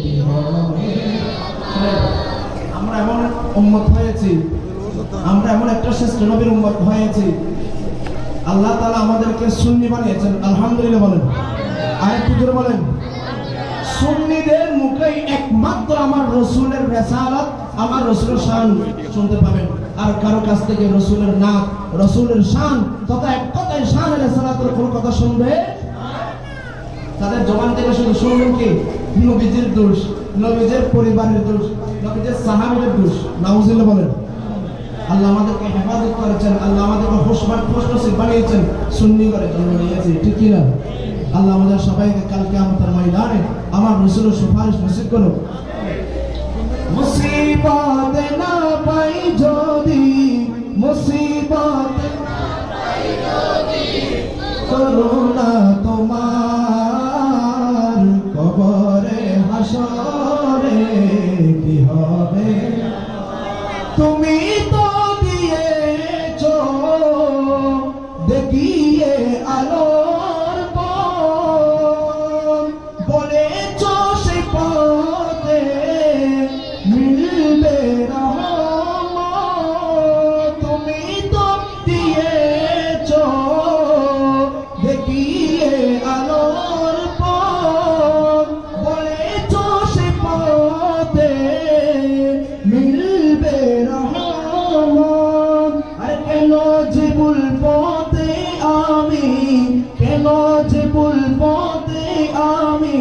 কি হবে। আমরা এমন উম্মত হয়েছি, আমরা এমন একটা শ্রেষ্ঠ নবীর উম্মত হয়েছি, আল্লাহ তাআলা আমাদেরকে সুন্নি বানিয়েছেন। আলহামদুলিল্লাহ বলেন, আরেকটু জোরে বলেন। সুন্নিদের মুখেই একমাত্র আমার রাসূলের রিসালাত, আমার রাসূলের শান শুনতে পাবেন। আর কারো কাছ থেকে রাসূলের নাম, রাসূলের শান তথা এক কথায় শান রিসালাতের কোন কথা শুনবে তাদের জবান থেকে শুধু শুনবেন কি নবীজির দোষ, নবীজির পরিবারের দোষ, নবীজির সাহাবীদের দোষ। নাউজুবিল্লাহ বলেন। আল্লাহ আমাদেরকে হেফাজত করেছেন, আল্লাহ আমাদেরকে হোশ নসিব বানিয়েছেন, সুন্নি করে জন্ম নিয়েছে, ঠিক কি না? আল্লাহ আমাদের সবাইকে কাল কিয়ামতের ময়দানে আমার রাসূলের সুপারিশ নসিব করুন। মুসিবত না পাই যদি, মুসিবত না পাই যদি, করুণা তোমার কবরে হাসরে কি হবে। তুমি তো দিয়েছো দেখিয়ে আলোর পথ, বলেছো সেই পথে মিলবে রহমত। তুমি তো দিয়েছো দেখিয়ে আলোর পথ, বলেছো সেই পথে মিলবে রহমত। আর কেন যে ভুলপথে আমি, কেন যে ভুলপথে আমি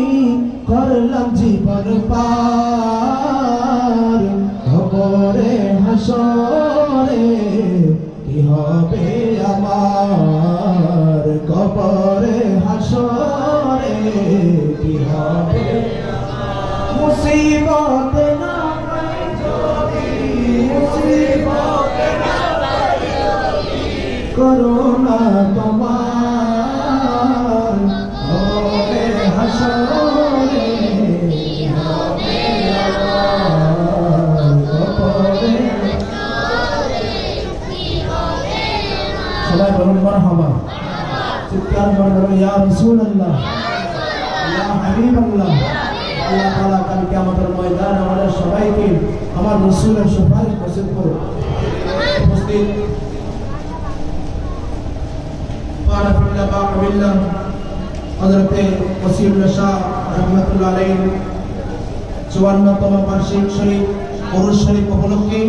করলাম জীবন পার, কবরে হাসরে কি হবে আমার, কবরে হাসরে কি হবে। মুসিবত না পাই যদি, মুসিবত না পাই যদি, করুণা তোমার কবরে হাসরে কি হবে আমার, কবরে সবাই বলুন মারহাবা। চিৎকার করে বলুন ইয়া রাসূলুল্লাহ, ইয়া হাবিবাল্লাহ। আল্লাহ তাআলা কাল কিয়ামতের ময়দানে আমাদের সবাইকে আমার রাসূলের সুপারিশ নসিব করুন। উপস্থিত ফারাফুল্লাহ বাকাবিল্লাহ হযরত ওসিউল্লাহ শাহ রাহমাতুল্লাহ আলাইহি 54তম বার্ষিক শরীফ ওরস শরীফ উপলক্ষে